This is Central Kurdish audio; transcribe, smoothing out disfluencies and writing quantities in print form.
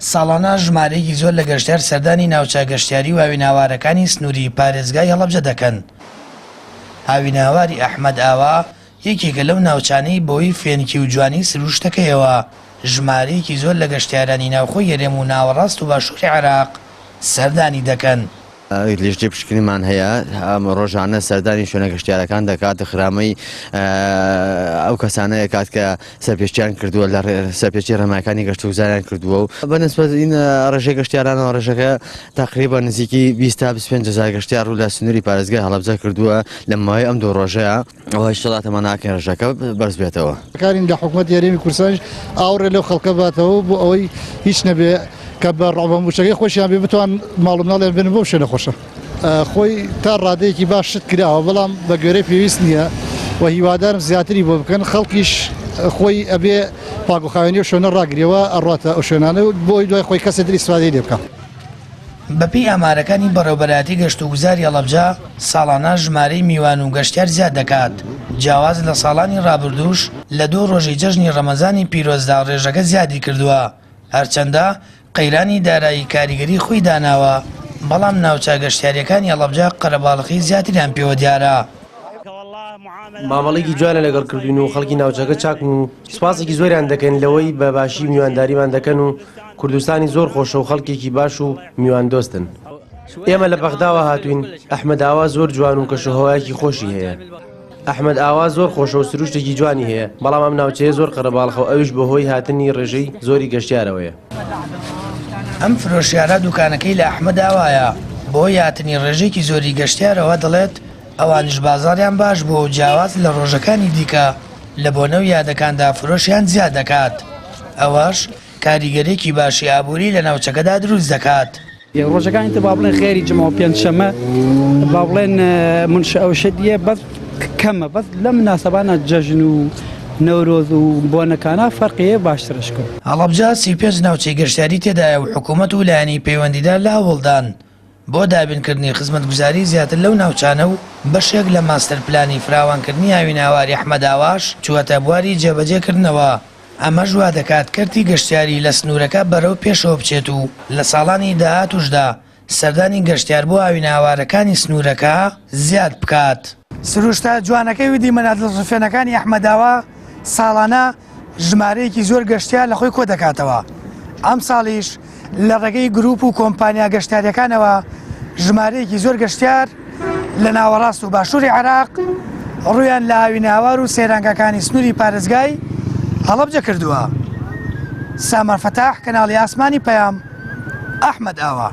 ساڵانە ژمارەیەکی زۆر لە گەشتیار سەردانی ناوچە گەشتیاری و هاویناوارەکانی سنووری پارێزگای هەڵەبجە دەکەن. هاویناواری ئەحمەد ئاوا یەکێکە لەو ناوچانەی بۆی فێنکی و جوانی سروشتەکەیەوە. ژمارەیەکی زۆر لە گەشتیارانی ناوخۆی هەرێم و ناوەڕاست و باشووری عێراق سەردانی دەکەن. لیژتی پشکنیمان هەیە ڕۆژانە سەردانی شوێنە گەشتیارەکان دەکات خرامەی ئەو کەسانەیە کات کە سەرپێچیان کردووە لە سەرپێچی ڕێماکانی گەشتوگوزاریان کردووە و بەنسبەت این ڕێژەی گەشتیارانەوە ڕێژەکە تقریبا نزیکی 20-25 گەشتیار و لە سنووری پارێزگای هەڵەبجە کردووە لە ماوەی ئەم دوو ڕۆژەیە ئەوە هیچڵاتەمە ناکەن ڕێژەکە بەرز بێتەوە. کارین لە حکوومەت یاریمی کوردستانیش ئاوڕێ لەو خەڵکە باتەوە بۆ ئەوەی هیچ نەبێ کە بە ڕەوەموچەکەی خۆشیان بێ بتوان ماڵ منداڵیان بێنن بۆ شوێنە خۆشە. خۆی تا ڕادەیەکی باش شت کراوە بەڵام بە گوێرەی پێویست نییە و هیوادارم زیاتری بۆ بکەن خەڵکیش خۆی ئەبێ پاکوخاوێنی و شوێنە ڕاگرێەوە ئەڕاتە ئەو شوێنانە بۆی دوای خۆی کەسە دری سوادەی لێ بکە. بەپێی ئامارەکانی بەڕێوەبەرایەتی گەشتوگوزاری هەڵەبجە ساڵانە ژمارەی میوان و گەشتیار زیاد دەکات. جیاواز لە ساڵانی ڕابردووش لە 2 ڕۆژی جەژنی ڕەمەزانی پیرۆزدا ڕێژەکە زیادی کردووە هەرچەندە قەیرانی دارایی کاریگەری خۆی داناوە بەڵام ناوچە گەشتیاریەکانی هەڵەبجە قەرەباڵغی زیاتریان پێوە دیارە. مامەڵێکی جوانە لەگەڵکردوین و خەڵکی ناوچەکە چاکن و سوپاسێکی زۆریان دەکەن لەوەی بە باشی میوانداریمان دەکەن و کوردستانی زۆر خۆشە و خەڵکێکی باش و میوان دۆستن. ئێمە لە بەغداوە هاتوین. ئەحمەد ئاوا زۆر جوان و کەشەهۆیەکی خۆشی هەیە. ئەحمەد ئاوا زۆر خۆشە و سروشتێکی جوانی هەیە بەڵام ئەم ناوچەیە زۆر قەرەباڵغە و ئەویش بەهۆی هاتنی ڕێژەی زۆری گەشتیارەوەیە. ئەم فرۆشیارە دوکانەکەی لە ئەحمەد ئاوایە بۆ هاتنی ڕێژێکی زۆری گەشتیارەوە دەڵێت ئەوانش بازاڕیان باش بۆ جیاواز لە ڕۆژەکانی دیکە لە بۆنە و یادەکاندا فرۆشیان زیاد دەکات. ئەوەش کاریگەرێکی باشی ئابووری لە ناوچەکەدا دروست دەکات. ڕۆژەکانی تر با بڵێن خێری جمەوە پێنجشەمە با بڵێن منشە ئەو شەدیە بەس کەمە بەس لە مناسەبانە جەژن و نەورۆز و بۆنەکانە فەرقیە باشترش کرد. هەڵەبجە 35 ناوچەی گەشتیاری تێدایە و حکوومەت و لایەنی پەیوەندیدار لە هەوڵدان بۆ دابینکردنی خزمەتگوزاری زیاتر لەو ناوچانە و بەشێک لە ماستەر پلانی فراوانکردنی هاویناواری ئەحمەد ئاواش چووەتە بواری جێبەجێکردنەوە. ئەمەش وا دەکات کەرتی گەشتیاری لە سنوورەکە بەرەو پێشەوە بچێت و لە ساڵانی داهاتوشدا سەردانی گەشتیار بۆ هاویناوارەکانی سنوورەکە زیاد بکات. سروشتە جوانەکەی و دیمەنات لە ڕفێنەکانی ئەحمەد ئاوا ساڵانە ژمارەیەکی زۆر گەشتیار لە خۆی کۆ دەکاتەوە. ئەم ساڵیش لە ڕێگەی گروپ و کۆمپانیا گەشتیاریەکانەوە ژمارەیەکی زۆر گەشتیار لە ناوەڕاست و باشووری عێراق ڕویان لە هاویناوار و سەیرانگەکانی سنووری پارێزگای هەڵەبجە کردووە. سامان فەتاح، کەناڵی ئاسمانی پەیام، ئەحمەد ئاوا.